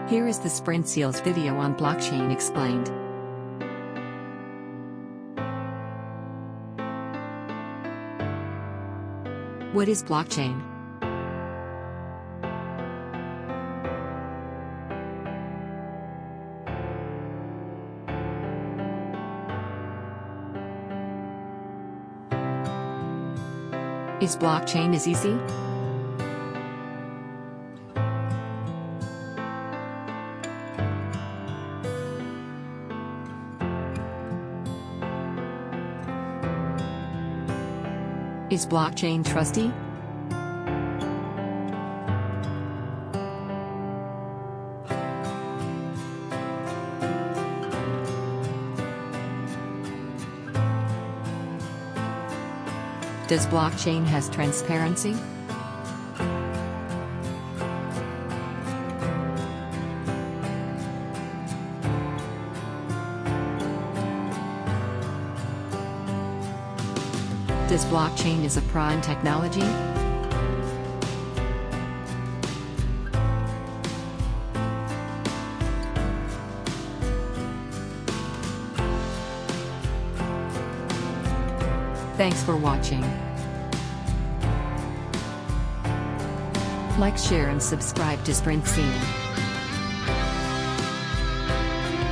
Here is the Sprintzeal's video on blockchain explained. What is blockchain? Is blockchain is easy? Is blockchain trusty? Does blockchain has transparency? Does blockchain is a prime technology? Thanks for watching. Like, share and subscribe to Sprintzeal.